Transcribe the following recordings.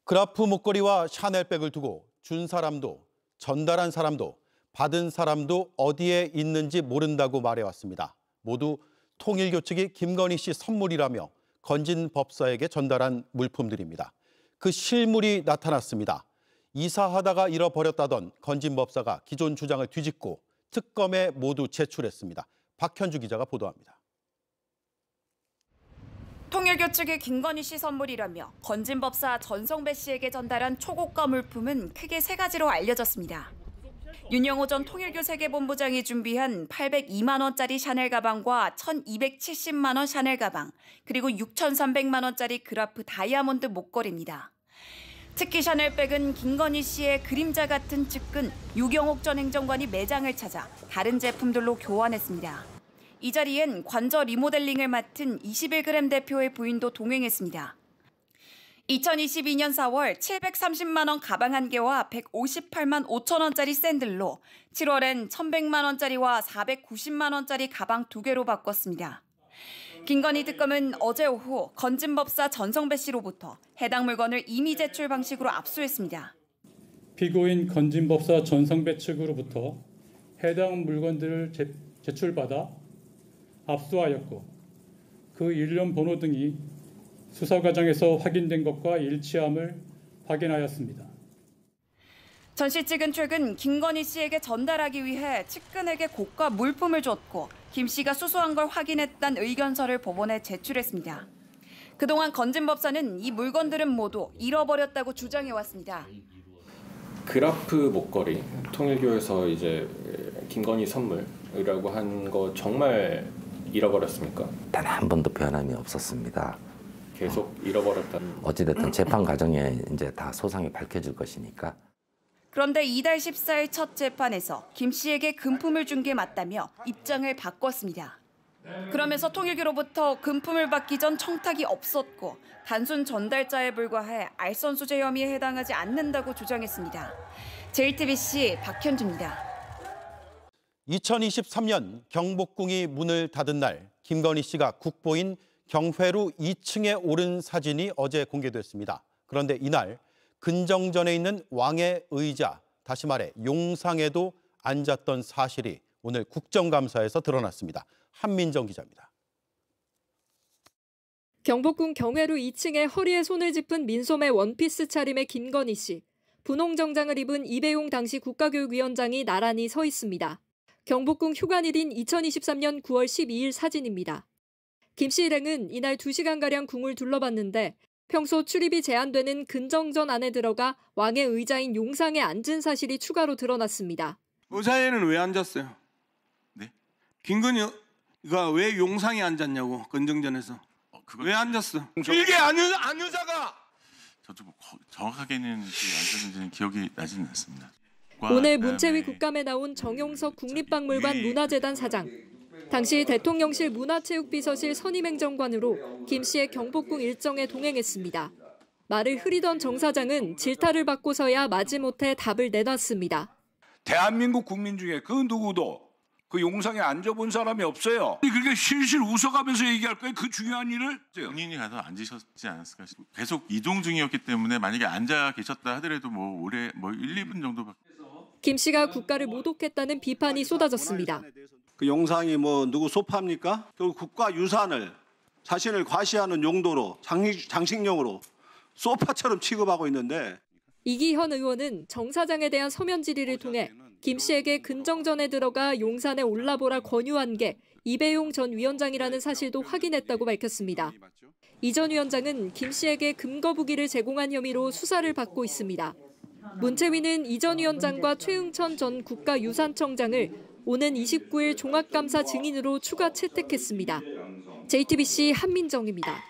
그라프 목걸이와 샤넬백을 두고 준 사람도 전달한 사람도 받은 사람도 어디에 있는지 모른다고 말해왔습니다. 모두 통일교 측이 김건희 씨 선물이라며 건진 법사에게 전달한 물품들입니다. 그 실물이 나타났습니다. 이사하다가 잃어버렸다던 건진 법사가 기존 주장을 뒤집고 특검에 모두 제출했습니다. 박현주 기자가 보도합니다. 통일교 측의 김건희 씨 선물이라며 건진 법사 전성배 씨에게 전달한 초고가 물품은 크게 세 가지로 알려졌습니다. 윤영호 전 통일교 세계본부장이 준비한 802만 원짜리 샤넬 가방과 1,270만 원 샤넬 가방, 그리고 6,300만 원짜리 그라프 다이아몬드 목걸이입니다. 특히 샤넬백은 김건희 씨의 그림자 같은 측근 유경옥 전 행정관이 매장을 찾아 다른 제품들로 교환했습니다. 이 자리엔 관저 리모델링을 맡은 21g 대표의 부인도 동행했습니다. 2022년 4월 730만 원 가방 1개와 158만 5천 원짜리 샌들로 7월엔 1,100만 원짜리와 490만 원짜리 가방 2개로 바꿨습니다. 김건희 특검은 어제 오후 건진 법사 전성배 씨로부터 해당 물건을 임의 제출 방식으로 압수했습니다. 피고인 건진 법사 전성배 측으로부터 해당 물건들을 제출받아 압수하였고 그 일련 번호 등이 수사 과정에서 확인된 것과 일치함을 확인하였습니다. 전 씨 측은 최근 김건희 씨에게 전달하기 위해 측근에게 고가 물품을 줬고 김 씨가 수수한 걸 확인했다는 의견서를 법원에 제출했습니다. 그동안 건진 법사는 이 물건들은 모두 잃어버렸다고 주장해왔습니다. 그라프 목걸이, 통일교에서 이제 김건희 선물이라고 한 거 정말 잃어버렸습니까? 단 한 번도 변함이 없었습니다. 계속 잃어버렸다는. 어찌됐든 재판 과정에 이제 다 소상히 밝혀질 것이니까. 그런데 이달 14일 첫 재판에서 김 씨에게 금품을 준 게 맞다며 입장을 바꿨습니다. 그러면서 통일교로부터 금품을 받기 전 청탁이 없었고 단순 전달자에 불과해 알선수재 혐의에 해당하지 않는다고 주장했습니다. JTBC 박현주입니다. 2023년 경복궁이 문을 닫은 날 김건희 씨가 국보인 경회루 2층에 오른 사진이 어제 공개됐습니다. 그런데 이날 근정전에 있는 왕의 의자, 다시 말해 용상에도 앉았던 사실이 오늘 국정감사에서 드러났습니다. 한민정 기자입니다. 경복궁 경회루 2층에 허리에 손을 짚은 민소매 원피스 차림의 김건희 씨. 분홍 정장을 입은 이배용 당시 국가교육위원장이 나란히 서 있습니다. 경복궁 휴관일인 2023년 9월 12일 사진입니다. 김 씨 일행은 이날 2시간가량 궁을 둘러봤는데 평소 출입이 제한되는 근정전 안에 들어가 왕의 의자인 용상에 앉은 사실이 추가로 드러났습니다. 의자에는 왜 앉았어요? 네? 김건희가 왜 용상에 앉았냐고, 근정전에서. 왜 앉았어? 일개 안 의자가! 저도 정확하게는 앉았는지는 기억이 나지는 않습니다. 오늘 문체위 국감에 나온 정용석 국립박물관 문화재단 사장. 당시 대통령실 문화체육비서실 선임행정관으로 김 씨의 경복궁 일정에 동행했습니다. 말을 흐리던 정 사장은 질타를 받고서야 마지못해 답을 내놨습니다. 대한민국 국민 중에 그 누구도 그 용상에 앉아본 사람이 없어요. 그렇게 실실 웃어가면서 얘기할 거예요? 그 중요한 일을? 본인이 가서 앉으셨지 않았을까 싶어요. 계속 이동 중이었기 때문에 만약에 앉아 계셨다 하더라도 오래 1, 2분 정도밖에. 김 씨가 국가를 모독했다는 비판이 쏟아졌습니다. 그 용상이 누구 소파입니까? 결국 국가 유산을 자신을 과시하는 용도로 장식용으로 소파처럼 취급하고 있는데. 이기현 의원은 정 사장에 대한 서면 질의를 통해 김 씨에게 근정전에 들어가 용산에 올라보라 권유한 게 이배용 전 위원장이라는 사실도 확인했다고 밝혔습니다. 이 전 위원장은 김 씨에게 금거부기를 제공한 혐의로 수사를 받고 있습니다. 문체위는 이 전 위원장과 최응천 전 국가유산청장을 오는 29일 종합감사 증인으로 추가 채택했습니다. JTBC 한민정입니다.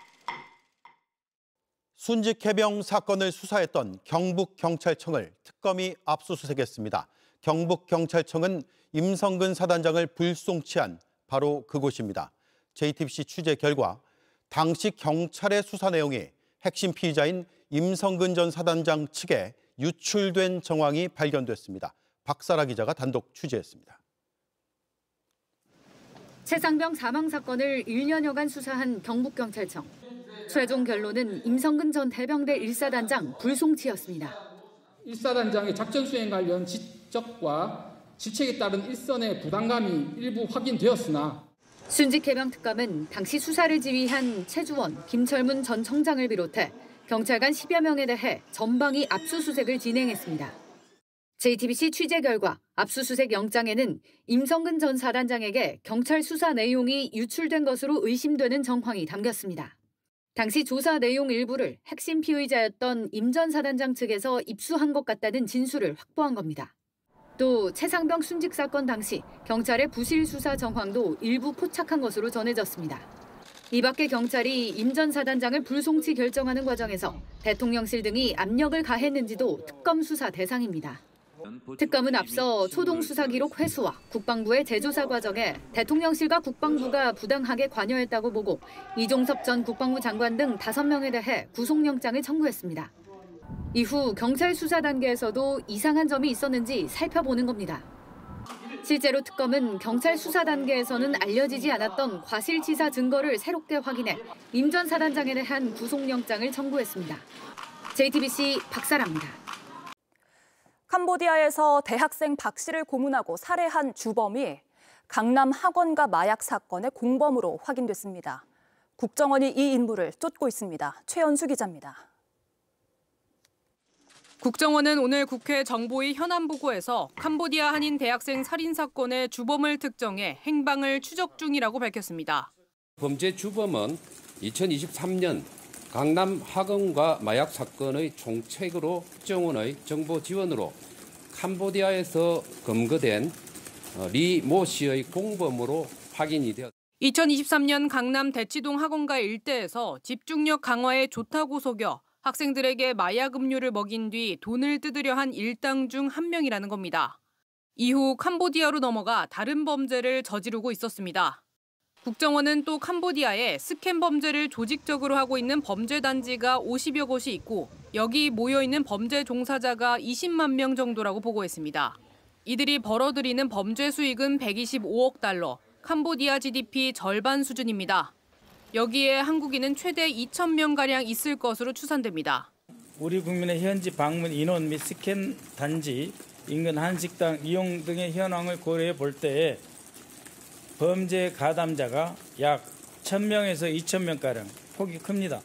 순직 해병 사건을 수사했던 경북경찰청을 특검이 압수수색했습니다. 경북경찰청은 임성근 사단장을 불송치한 바로 그곳입니다. JTBC 취재 결과 당시 경찰의 수사 내용이 핵심 피의자인 임성근 전 사단장 측에 유출된 정황이 발견됐습니다. 박사라 기자가 단독 취재했습니다. 최상병 사망 사건을 1년여간 수사한 경북경찰청. 최종 결론은 임성근 전 해병대 1사단장 불송치였습니다. 1사단장의 작전 수행 관련 지적과 직책에 따른 일선의 부당감이 일부 확인되었으나 순직 해병 특감은 당시 수사를 지휘한 최주원, 김철문 전 청장을 비롯해 경찰관 10여 명에 대해 전방위 압수수색을 진행했습니다. JTBC 취재 결과 압수수색 영장에는 임성근 전 사단장에게 경찰 수사 내용이 유출된 것으로 의심되는 정황이 담겼습니다. 당시 조사 내용 일부를 핵심 피의자였던 임 전 사단장 측에서 입수한 것 같다는 진술을 확보한 겁니다. 또 최상병 순직 사건 당시 경찰의 부실 수사 정황도 일부 포착한 것으로 전해졌습니다. 이 밖에 경찰이 임 전 사단장을 불송치 결정하는 과정에서 대통령실 등이 압력을 가했는지도 특검 수사 대상입니다. 특검은 앞서 초동 수사 기록 회수와 국방부의 재조사 과정에 대통령실과 국방부가 부당하게 관여했다고 보고 이종섭 전 국방부 장관 등 5명에 대해 구속영장을 청구했습니다. 이후 경찰 수사 단계에서도 이상한 점이 있었는지 살펴보는 겁니다. 실제로 특검은 경찰 수사 단계에서는 알려지지 않았던 과실치사 증거를 새롭게 확인해 임 전 사단장에 대한 구속영장을 청구했습니다. JTBC 박사라입니다. 캄보디아에서 대학생 박 씨를 고문하고 살해한 주범이 강남 학원가 마약 사건의 공범으로 확인됐습니다. 국정원이 이 인물을 쫓고 있습니다. 최연수 기자입니다. 국정원은 오늘 국회 정보위 현안보고에서 캄보디아 한인 대학생 살인 사건의 주범을 특정해 행방을 추적 중이라고 밝혔습니다. 범죄 주범은 2023년 강남 학원가 마약 사건의 총책으로 국정원의 정보 지원으로 캄보디아에서 검거된 리 모 씨의 공범으로 확인이 되었습니다. 2023년 강남 대치동 학원가 일대에서 집중력 강화에 좋다고 속여 학생들에게 마약 음료를 먹인 뒤 돈을 뜯으려 한 일당 중 한 명이라는 겁니다. 이후 캄보디아로 넘어가 다른 범죄를 저지르고 있었습니다. 국정원은 또 캄보디아에 스캠 범죄를 조직적으로 하고 있는 범죄 단지가 50여 곳이 있고 여기 모여있는 범죄 종사자가 20만 명 정도라고 보고했습니다. 이들이 벌어들이는 범죄 수익은 125억 달러, 캄보디아 GDP 절반 수준입니다. 여기에 한국인은 최대 2,000명가량 있을 것으로 추산됩니다. 우리 국민의 현지 방문 인원 및 스캔 단지, 인근 한식당 이용 등의 현황을 고려해 볼 때에 범죄 가담자가 약 1,000명에서 2,000명가량 폭이 큽니다.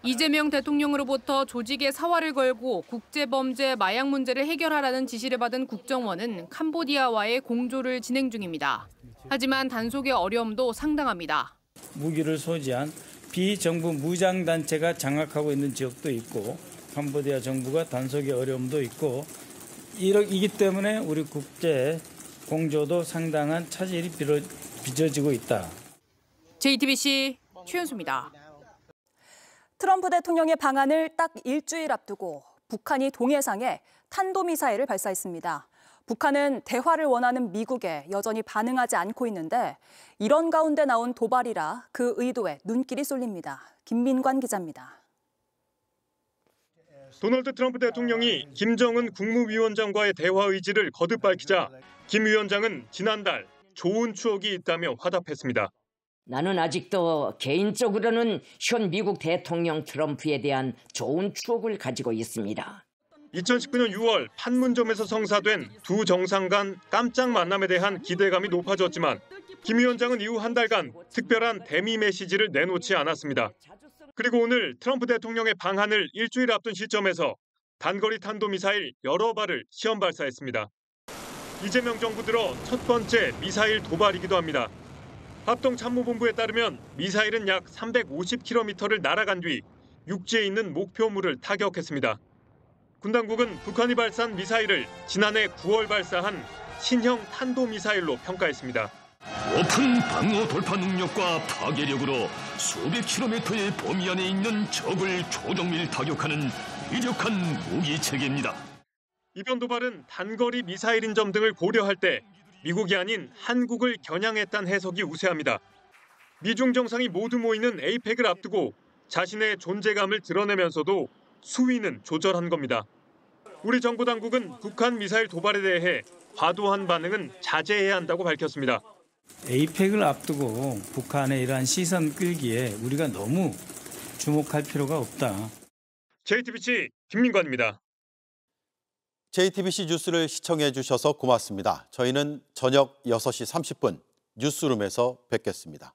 이재명 대통령으로부터 조직에 사활을 걸고 국제범죄 마약 문제를 해결하라는 지시를 받은 국정원은 캄보디아와의 공조를 진행 중입니다. 하지만 단속의 어려움도 상당합니다. 무기를 소지한 비정부 무장단체가 장악하고 있는 지역도 있고 캄보디아 정부가 단속의 어려움도 있고 이기 때문에 우리 국제 공조도 상당한 차질이 빚어지고 있다. JTBC 최연수입니다. 트럼프 대통령의 방한을 딱 일주일 앞두고 북한이 동해상에 탄도미사일을 발사했습니다. 북한은 대화를 원하는 미국에 여전히 반응하지 않고 있는데 이런 가운데 나온 도발이라 그 의도에 눈길이 쏠립니다. 김민관 기자입니다. 도널드 트럼프 대통령이 김정은 국무위원장과의 대화 의지를 거듭 밝히자 김 위원장은 지난달 좋은 추억이 있다며 화답했습니다. 나는 아직도 개인적으로는 현 미국 대통령 트럼프에 대한 좋은 추억을 가지고 있습니다. 2019년 6월 판문점에서 성사된 두 정상 간 깜짝 만남에 대한 기대감이 높아졌지만 김 위원장은 이후 한 달간 특별한 대미 메시지를 내놓지 않았습니다. 그리고 오늘 트럼프 대통령의 방한을 일주일 앞둔 시점에서 단거리 탄도미사일 여러 발을 시험 발사했습니다. 이재명 정부 들어 첫 번째 미사일 도발이기도 합니다. 합동참모본부에 따르면 미사일은 약 350km를 날아간 뒤 육지에 있는 목표물을 타격했습니다. 군 당국은 북한이 발사한 미사일을 지난해 9월 발사한 신형 탄도미사일로 평가했습니다. 높은 방어 돌파 능력과 파괴력으로 수백 킬로미터의 범위 안에 있는 적을 초정밀 타격하는 위력한 무기 체계입니다. 이번 도발은 단거리 미사일인 점 등을 고려할 때 미국이 아닌 한국을 겨냥했다는 해석이 우세합니다. 미중 정상이 모두 모이는 에이펙을 앞두고 자신의 존재감을 드러내면서도 수위는 조절한 겁니다. 우리 정부 당국은 북한 미사일 도발에 대해 과도한 반응은 자제해야 한다고 밝혔습니다. 에이펙을 앞두고 북한의 이러한 시선 끌기에 우리가 너무 주목할 필요가 없다. JTBC 김민관입니다. JTBC 뉴스를 시청해 주셔서 고맙습니다. 저희는 저녁 6시 30분 뉴스룸에서 뵙겠습니다.